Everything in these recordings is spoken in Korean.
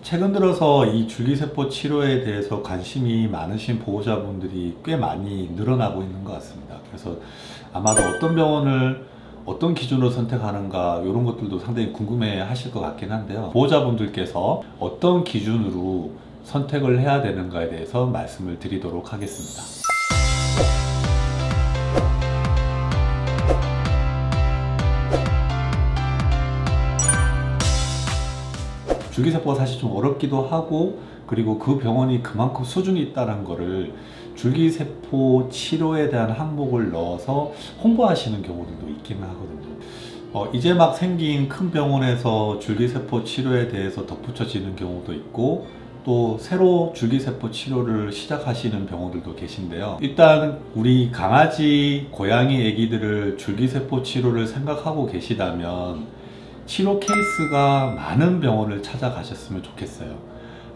최근 들어서 이 줄기세포 치료에 대해서 관심이 많으신 보호자분들이 꽤 많이 늘어나고 있는 것 같습니다. 그래서 아마도 어떤 병원을 어떤 기준으로 선택하는가 이런 것들도 상당히 궁금해 하실 것 같긴 한데요. 보호자분들께서 어떤 기준으로 선택을 해야 되는가에 대해서 말씀을 드리도록 하겠습니다. 줄기세포가 사실 좀 어렵기도 하고, 그리고 그 병원이 그만큼 수준이 있다는 거를 줄기세포 치료에 대한 항목을 넣어서 홍보하시는 경우들도 있기는 하거든요. 이제 막 생긴 큰 병원에서 줄기세포 치료에 대해서 덧붙여지는 경우도 있고, 또 새로 줄기세포 치료를 시작하시는 병원들도 계신데요. 일단 우리 강아지, 고양이 애기들을 줄기세포 치료를 생각하고 계시다면 치료 케이스가 많은 병원을 찾아가셨으면 좋겠어요.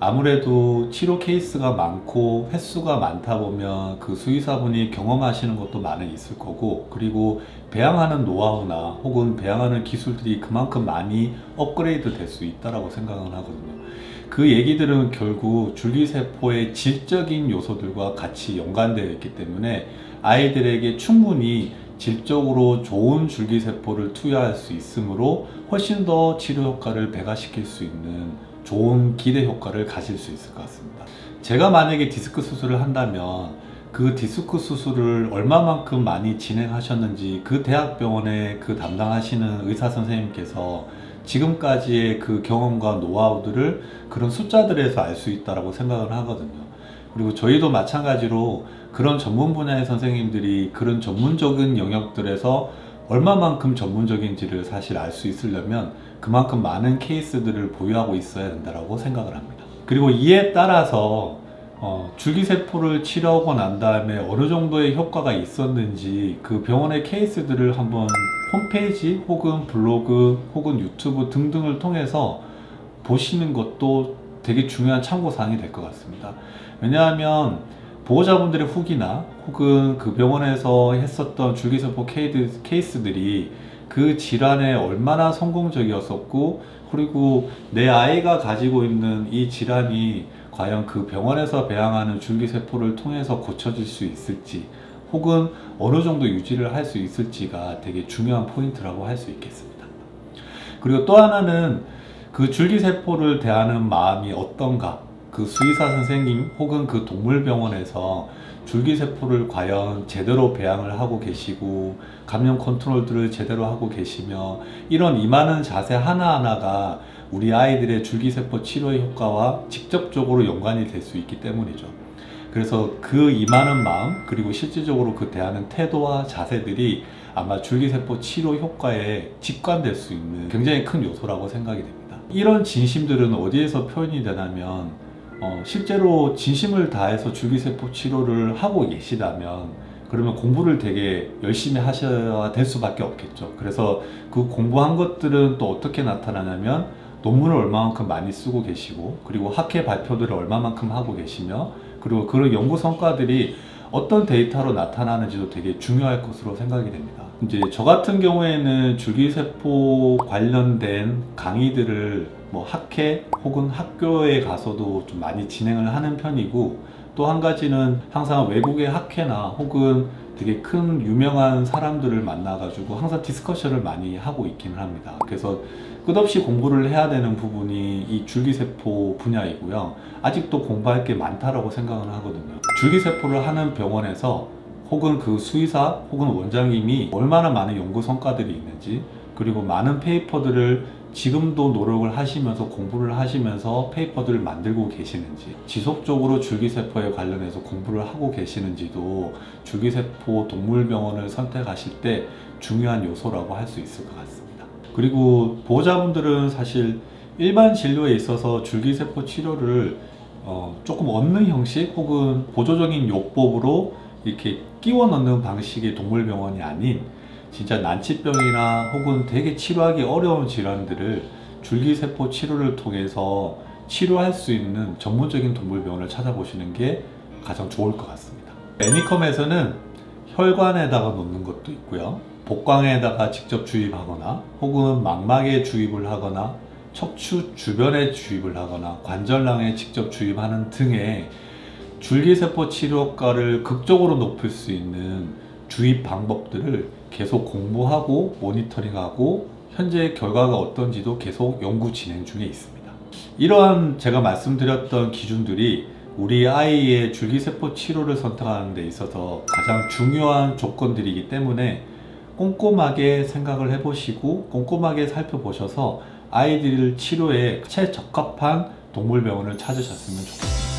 아무래도 치료 케이스가 많고 횟수가 많다 보면 그 수의사분이 경험하시는 것도 많이 있을 거고, 그리고 배양하는 노하우나 혹은 배양하는 기술들이 그만큼 많이 업그레이드 될 수 있다고 생각은 하거든요. 그 얘기들은 결국 줄기세포의 질적인 요소들과 같이 연관되어 있기 때문에 아이들에게 충분히 질적으로 좋은 줄기세포를 투여할 수 있으므로 훨씬 더 치료 효과를 배가시킬 수 있는 좋은 기대 효과를 가질 수 있을 것 같습니다. 제가 만약에 디스크 수술을 한다면 그 디스크 수술을 얼마만큼 많이 진행하셨는지 그 대학병원에 그 담당하시는 의사 선생님께서 지금까지의 그 경험과 노하우들을 그런 숫자들에서 알 수 있다고 생각을 하거든요. 그리고 저희도 마찬가지로 그런 전문 분야의 선생님들이 그런 전문적인 영역들에서 얼마만큼 전문적인지를 사실 알 수 있으려면 그만큼 많은 케이스들을 보유하고 있어야 된다고 생각을 합니다. 그리고 이에 따라서 줄기세포를 치료하고 난 다음에 어느 정도의 효과가 있었는지 그 병원의 케이스들을 한번 홈페이지 혹은 블로그 혹은 유튜브 등등을 통해서 보시는 것도 되게 중요한 참고사항이 될 것 같습니다. 왜냐하면 보호자분들의 후기나 혹은 그 병원에서 했었던 줄기세포 케이스들이 그 질환에 얼마나 성공적이었었고, 그리고 내 아이가 가지고 있는 이 질환이 과연 그 병원에서 배양하는 줄기세포를 통해서 고쳐질 수 있을지 혹은 어느 정도 유지를 할 수 있을지가 되게 중요한 포인트라고 할 수 있겠습니다. 그리고 또 하나는 그 줄기세포를 대하는 마음이 어떤가, 그 수의사 선생님 혹은 그 동물병원에서 줄기세포를 과연 제대로 배양을 하고 계시고 감염 컨트롤들을 제대로 하고 계시며, 이런 임하는 자세 하나하나가 우리 아이들의 줄기세포 치료의 효과와 직접적으로 연관이 될 수 있기 때문이죠. 그래서 그 임하는 마음, 그리고 실질적으로 그 대하는 태도와 자세들이 아마 줄기세포 치료 효과에 직관될 수 있는 굉장히 큰 요소라고 생각이 됩니다. 이런 진심들은 어디에서 표현이 되냐면 실제로 진심을 다해서 줄기세포 치료를 하고 계시다면 그러면 공부를 되게 열심히 하셔야 될 수밖에 없겠죠. 그래서 그 공부한 것들은 또 어떻게 나타나냐면 논문을 얼마만큼 많이 쓰고 계시고, 그리고 학회 발표들을 얼마만큼 하고 계시며, 그리고 그런 연구 성과들이 어떤 데이터로 나타나는지도 되게 중요할 것으로 생각이 됩니다. 이제 저 같은 경우에는 줄기세포 관련된 강의들을 뭐 학회 혹은 학교에 가서도 좀 많이 진행을 하는 편이고, 또 한 가지는 항상 외국의 학회나 혹은 되게 큰 유명한 사람들을 만나가지고 항상 디스커션을 많이 하고 있기는 합니다. 그래서 끝없이 공부를 해야 되는 부분이 이 줄기세포 분야이고요. 아직도 공부할 게 많다라고 생각을 하거든요. 줄기세포를 하는 병원에서 혹은 그 수의사 혹은 원장님이 얼마나 많은 연구 성과들이 있는지, 그리고 많은 페이퍼들을 지금도 노력을 하시면서 공부를 하시면서 페이퍼들을 만들고 계시는지, 지속적으로 줄기세포에 관련해서 공부를 하고 계시는지도 줄기세포 동물병원을 선택하실 때 중요한 요소라고 할 수 있을 것 같습니다. 그리고 보호자분들은 사실 일반 진료에 있어서 줄기세포 치료를 조금 얻는 형식 혹은 보조적인 요법으로 이렇게 끼워 넣는 방식의 동물병원이 아닌 진짜 난치병이나 혹은 되게 치료하기 어려운 질환들을 줄기세포 치료를 통해서 치료할 수 있는 전문적인 동물병원을 찾아보시는 게 가장 좋을 것 같습니다. 애니컴에서는 혈관에다가 놓는 것도 있고요, 복강에다가 직접 주입하거나 혹은 망막에 주입을 하거나 척추 주변에 주입을 하거나 관절낭에 직접 주입하는 등의 줄기세포 치료 효과를 극적으로 높일 수 있는 주입 방법들을 계속 공부하고 모니터링하고 현재 결과가 어떤지도 계속 연구 진행 중에 있습니다. 이러한 제가 말씀드렸던 기준들이 우리 아이의 줄기세포 치료를 선택하는 데 있어서 가장 중요한 조건들이기 때문에 꼼꼼하게 생각을 해보시고 꼼꼼하게 살펴보셔서 아이들 치료에 최적합한 동물병원을 찾으셨으면 좋겠습니다.